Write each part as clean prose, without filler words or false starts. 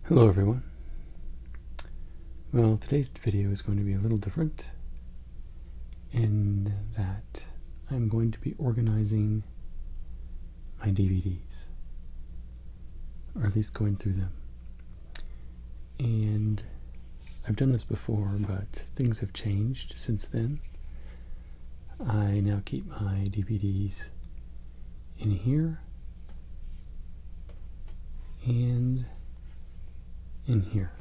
Hello everyone. Well, today's video is going to be a little different in that I'm going to be organizing my DVDs, or at least going through them. And I've done this before, but things have changed since then. I now keep my DVDs in here and in here.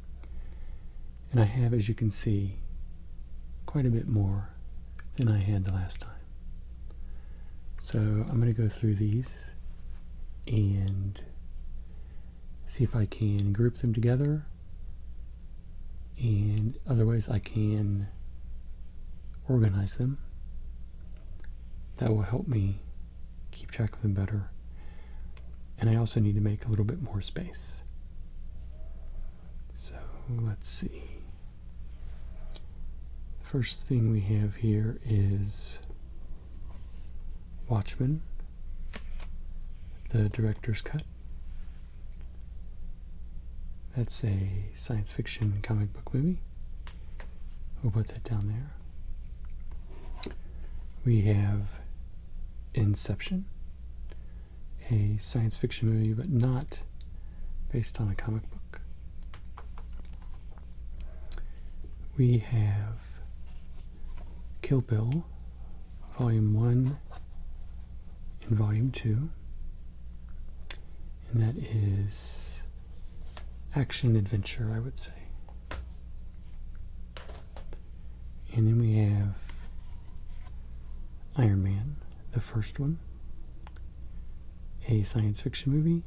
And I have, as you can see, quite a bit more than I had the last time. So I'm going to go through these and see if I can group them together, and otherwise I can organize them. That will help me keep track of them better. And I also need to make a little bit more space. So let's see. First thing we have here is Watchmen, the director's cut. That's a science fiction comic book movie. We'll put that down there. We have Inception, a science fiction movie, but not based on a comic book. We have Kill Bill, Volume 1 and Volume 2, and that is action-adventure, I would say. And then we have Iron Man, the first one, a science fiction movie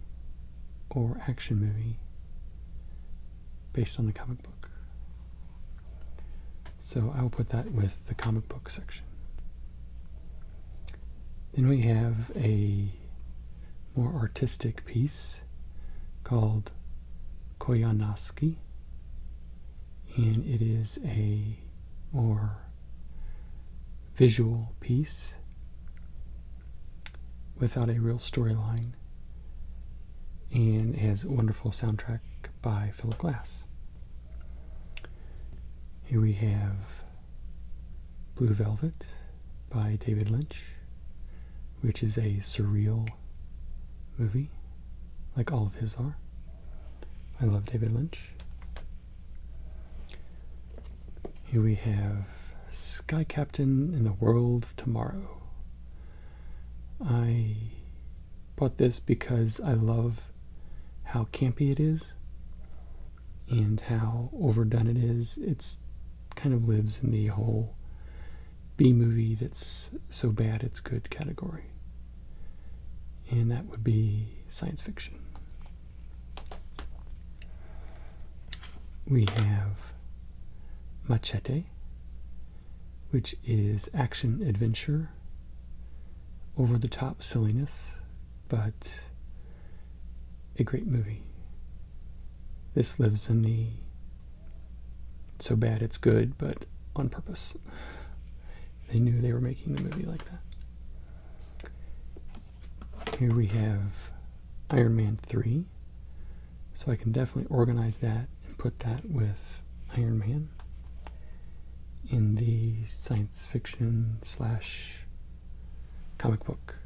or action movie based on the comic book. So I'll put that with the comic book section. Then we have a more artistic piece called KOYAANISQATSI, and it is a more visual piece without a real storyline, and it has a wonderful soundtrack by Philip Glass. Here we have Blue Velvet by David Lynch, which is a surreal movie, like all of his are. I love David Lynch. Here we have Sky Captain in the World of Tomorrow. I bought this because I love how campy it is and how overdone it is. It's kind of lives in the whole B movie that's so bad it's good category, and that would be science fiction. We have Machete, which is action adventure, over the top silliness, but a great movie. This lives in the so bad it's good, but on purpose. They knew they were making the movie like that. Here we have Iron Man 3. So I can definitely organize that and put that with Iron Man in the science fiction / comic book.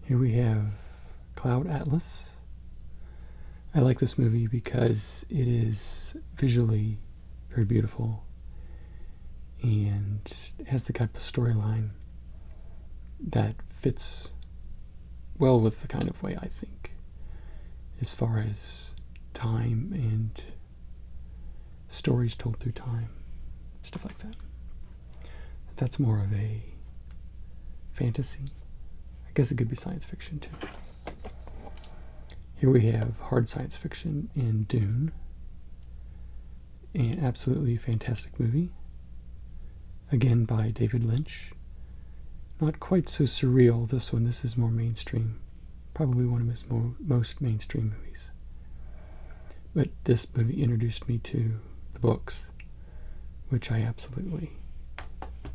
Here we have Cloud Atlas. I like this movie because it is visually very beautiful and it has the type of storyline that fits well with the kind of way I think, as far as time and stories told through time, stuff like that. That's more of a fantasy. I guess it could be science fiction too. Here we have hard science fiction in Dune, an absolutely fantastic movie, again by David Lynch. Not quite so surreal, this one. This is more mainstream, probably one of his most mainstream movies. But this movie introduced me to the books, which I absolutely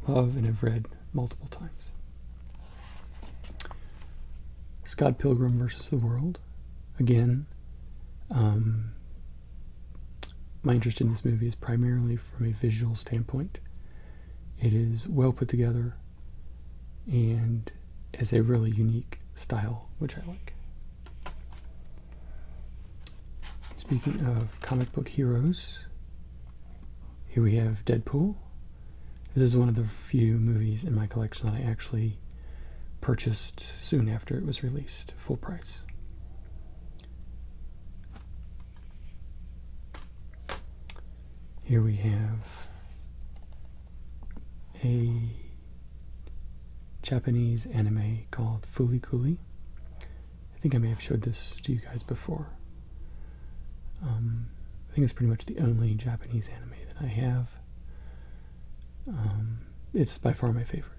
love and have read multiple times. Scott Pilgrim vs. the World, Again, my interest in this movie is primarily from a visual standpoint. It is well put together and has a really unique style, which I like. Speaking of comic book heroes, here we have Deadpool. This is one of the few movies in my collection that I actually purchased soon after it was released, full price. Here we have a Japanese anime called Fooly Cooly. I think I may have showed this to you guys before. I think it's pretty much the only Japanese anime that I have. It's by far my favorite.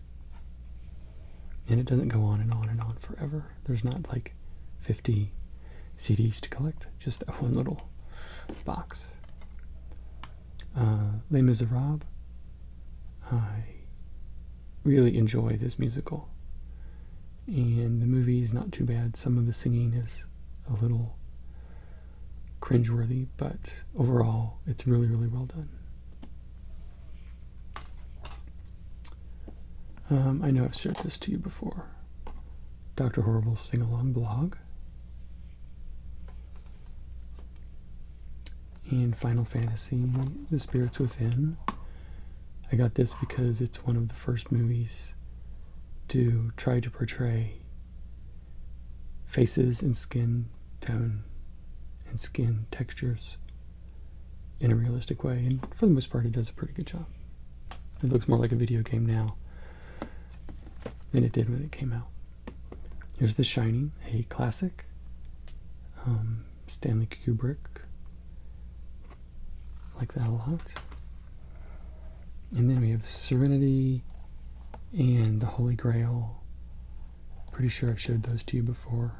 And it doesn't go on and on and on forever. There's not like 50 CDs to collect, just that one little box. Les Miserables. I really enjoy this musical. And the movie is not too bad. Some of the singing is a little cringeworthy, but overall it's really, really well done. I know I've shared this to you before. Dr. Horrible's sing-along blog. And Final Fantasy, The Spirits Within. I got this because it's one of the first movies to try to portray faces and skin tone and skin textures in a realistic way, and for the most part it does a pretty good job. It looks more like a video game now than it did when it came out. Here's The Shining, a classic. Stanley Kubrick. Like that a lot. And then we have Serenity and The Holy Grail. Pretty sure I've showed those to you before.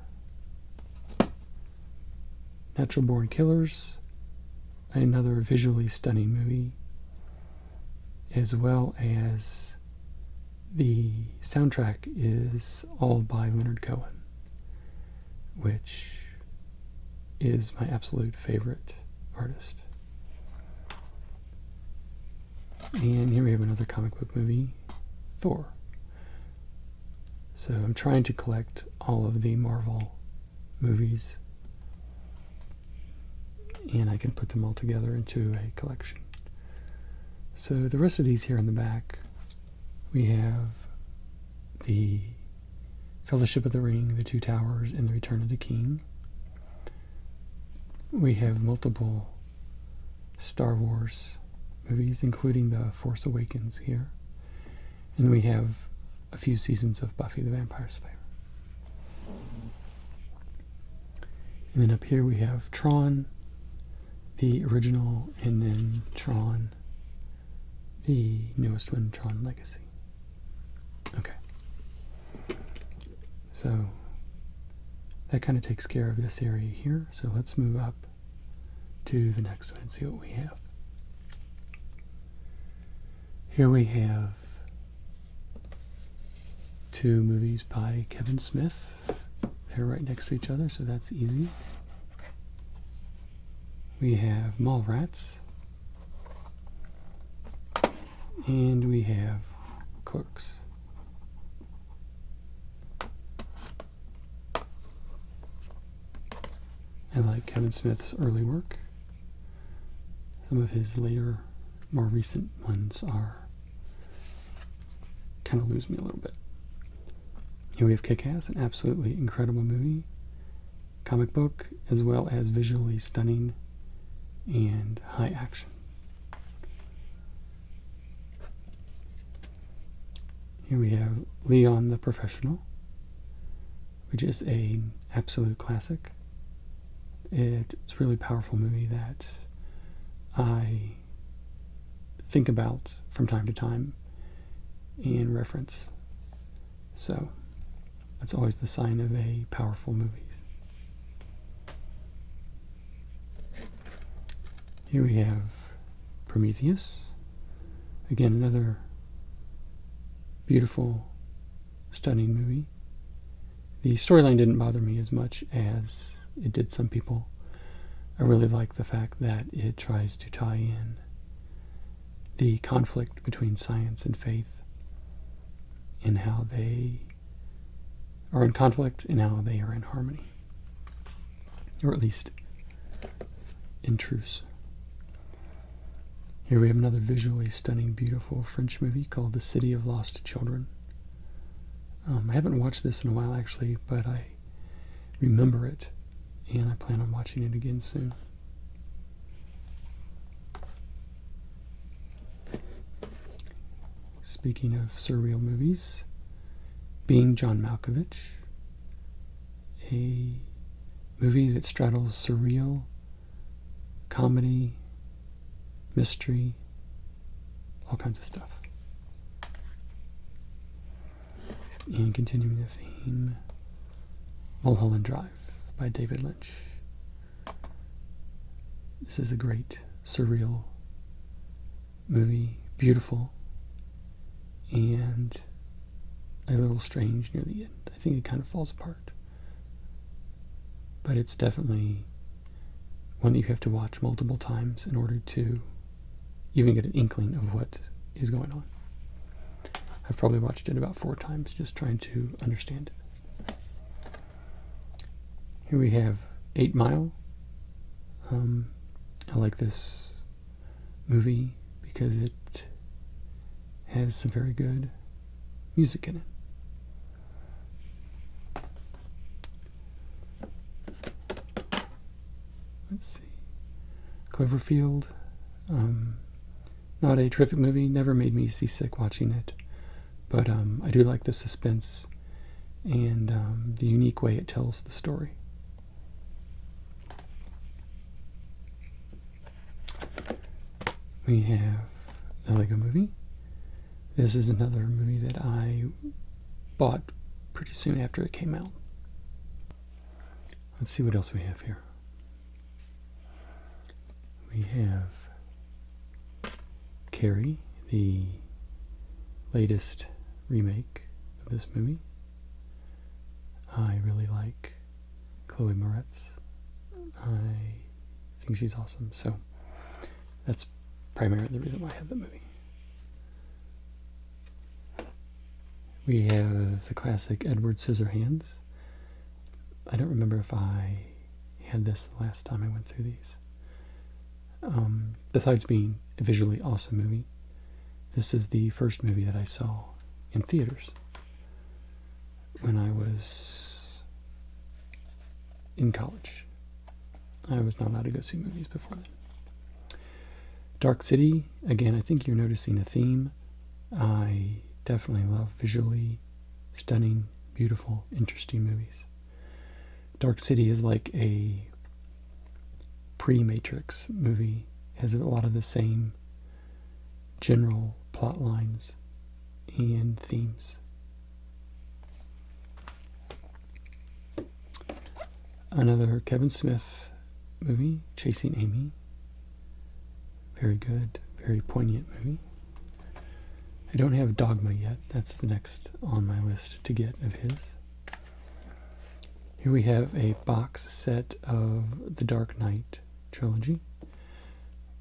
Natural Born Killers, another visually stunning movie, as well as the soundtrack is all by Leonard Cohen, which is my absolute favorite artist. And here we have another comic book movie, Thor. So I'm trying to collect all of the Marvel movies, and I can put them all together into a collection. So the rest of these here in the back, we have the Fellowship of the Ring, the Two Towers, and the Return of the King. We have multiple Star Wars movies, including The Force Awakens here. And we have a few seasons of Buffy the Vampire Slayer. And then up here we have Tron, the original, and then Tron, the newest one, Tron Legacy. Okay. So that kind of takes care of this area here. So let's move up to the next one and see what we have. Here we have two movies by Kevin Smith. They're right next to each other, so that's easy. We have Mallrats. And we have Clerks. I like Kevin Smith's early work. Some of his later, more recent ones are kind of lose me a little bit. Here we have Kick-Ass, an absolutely incredible movie, comic book, as well as visually stunning and high action. Here we have Leon the Professional, which is an absolute classic. It's a really powerful movie that I think about from time to time and reference. So that's always the sign of a powerful movie. Here we have Prometheus. Again, another beautiful, stunning movie. The storyline didn't bother me as much as it did some people. I really like the fact that it tries to tie in the conflict between science and faith, and how they are in conflict and how they are in harmony, or at least in truce. Here we have another visually stunning, beautiful French movie called The City of Lost Children. I haven't watched this in a while, actually, but I remember it, and I plan on watching it again soon. Speaking of surreal movies, Being John Malkovich, a movie that straddles surreal, comedy, mystery, all kinds of stuff. And continuing the theme, Mulholland Drive by David Lynch. This is a great, surreal movie, beautiful, and a little strange near the end. I think it kind of falls apart. But it's definitely one that you have to watch multiple times in order to even get an inkling of what is going on. I've probably watched it about 4 times just trying to understand it. Here we have 8 Mile. I like this movie because it has some very good music in it. Let's see. Cloverfield. Not a terrific movie. Never made me seasick watching it. But I do like the suspense and the unique way it tells the story. We have the Lego Movie. This is another movie that I bought pretty soon after it came out. Let's see what else we have here. We have Carrie, the latest remake of this movie. I really like Chloe Moretz. I think she's awesome, so that's primarily the reason why I have the movie. We have the classic Edward Scissorhands. I don't remember if I had this the last time I went through these. Besides being a visually awesome movie, this is the first movie that I saw in theaters when I was in college. I was not allowed to go see movies before then. Dark City, again, I think you're noticing a theme. I definitely love visually stunning, beautiful, interesting movies. Dark City is like a pre-Matrix movie. It has a lot of the same general plot lines and themes. Another Kevin Smith movie, Chasing Amy. Very good, very poignant movie. I don't have Dogma yet. That's the next on my list to get of his. Here we have a box set of the Dark Knight trilogy.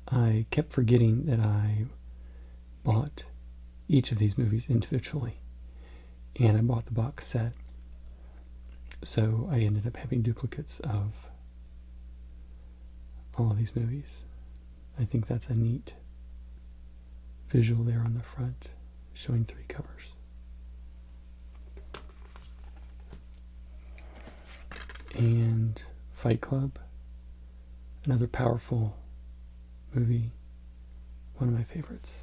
I kept forgetting that I bought each of these movies individually, and I bought the box set, so I ended up having duplicates of all of these movies. I think that's a neat visual there on the front, showing 3 covers. And Fight Club, another powerful movie, one of my favorites.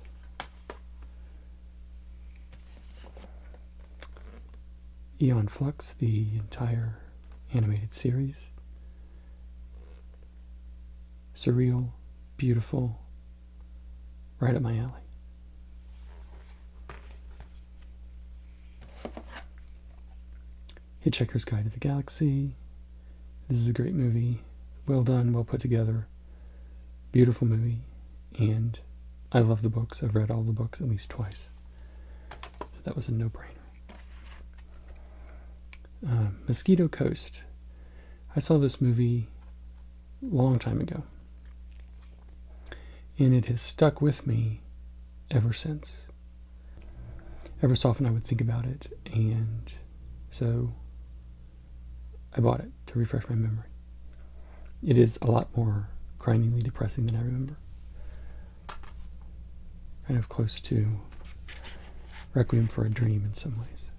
Aeon Flux, the entire animated series. Surreal, beautiful, right up my alley. Hitchhiker's Guide to the Galaxy. This is a great movie. Well done, well put together. Beautiful movie. And I love the books. I've read all the books at least twice. So that was a no-brainer. Mosquito Coast. I saw this movie a long time ago, and it has stuck with me ever since. Ever so often I would think about it, and so I bought it to refresh my memory. It is a lot more grindingly depressing than I remember. Kind of close to Requiem for a Dream in some ways.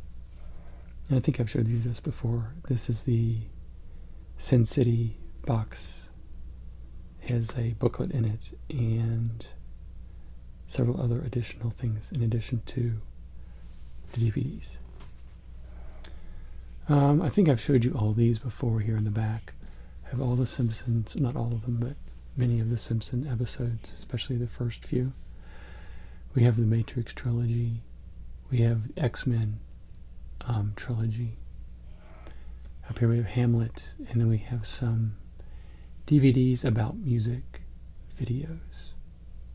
And I think I've showed you this before. This is the Sin City box. It has a booklet in it and several other additional things in addition to the DVDs. I think I've showed you all these before here in the back. I have all the Simpsons, not all of them, but many of the Simpson episodes, especially the first few. We have the Matrix trilogy. We have the X-Men trilogy. Up here we have Hamlet, and then we have some DVDs about music videos,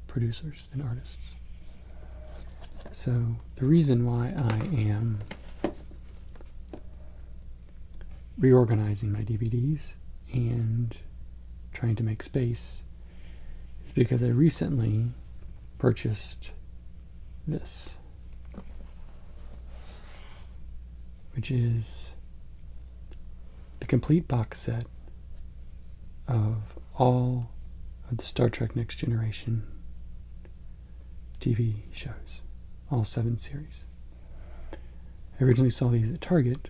producers, and artists. So the reason why I am reorganizing my DVDs and trying to make space is because I recently purchased this, which is the complete box set of all of the Star Trek Next Generation TV shows, all 7 series. I originally saw these at Target,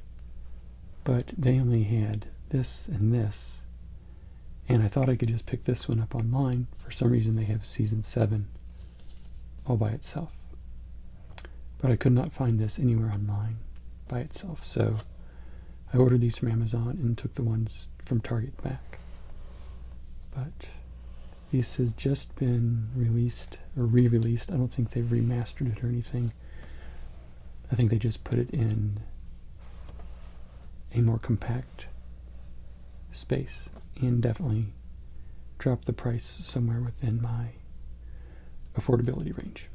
but they only had this and this, and I thought I could just pick this one up online. For some reason they have season 7 all by itself, but I could not find this anywhere online by itself, so I ordered these from Amazon and took the ones from Target back. But this has just been released or re-released. I don't think they've remastered it or anything. I think they just put it in a more compact space and definitely dropped the price somewhere within my affordability range.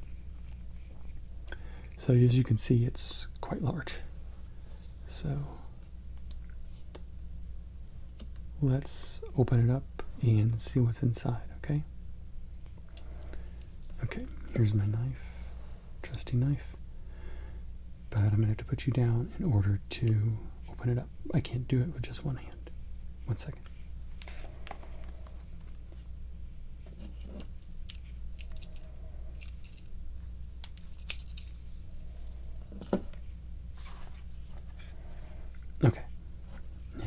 So as you can see, it's quite large. So let's open it up and see what's inside, okay? Okay, here's my knife, trusty knife. But I'm going to have to put you down in order to open it up. I can't do it with just one hand. 1 second. Okay. Now.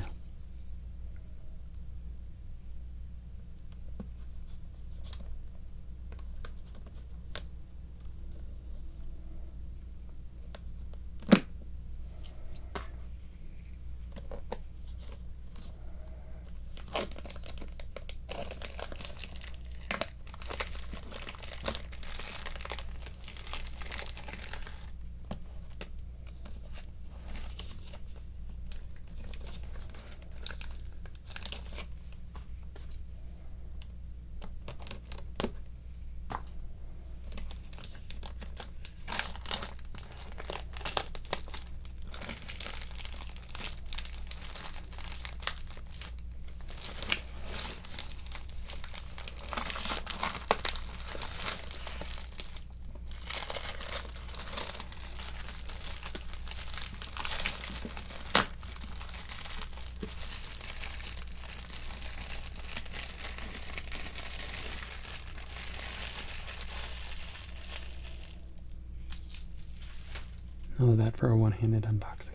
All of that for a one-handed unboxing.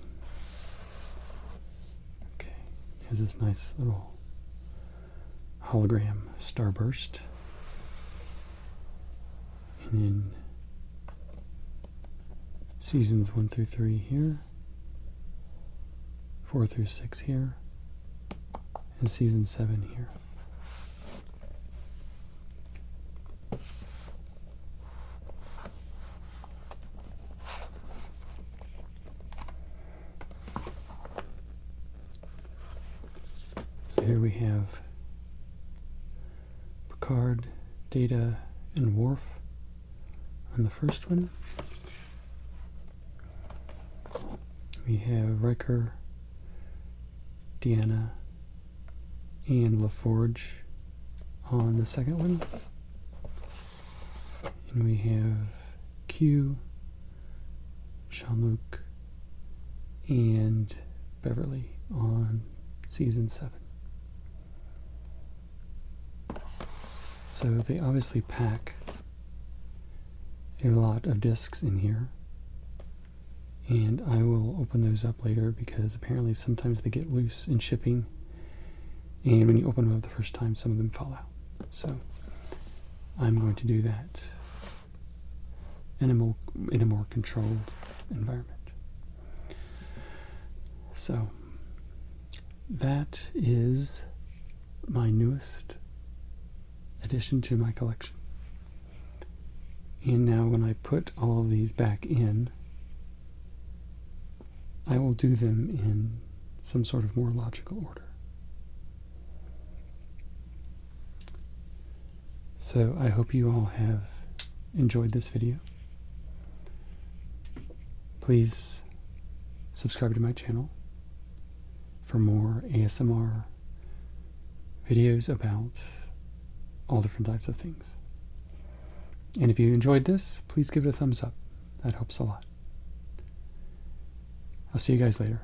Okay, has this nice little hologram starburst. And then seasons 1 through 3 here, 4 through 6 here, and season 7 here. So here we have Picard, Data, and Worf on the first one. We have Riker, Deanna, and LaForge on the second one. And we have Q, Jean-Luc, and Beverly on season 7. So they obviously pack a lot of discs in here, and I will open those up later because apparently sometimes they get loose in shipping, and when you open them up the first time, some of them fall out. So I'm going to do that in a more controlled environment. So that is my newest addition to my collection. And now when I put all of these back in, I will do them in some sort of more logical order. So I hope you all have enjoyed this video. Please subscribe to my channel for more ASMR videos about all different types of things. And if you enjoyed this, please give it a thumbs up. That helps a lot. I'll see you guys later.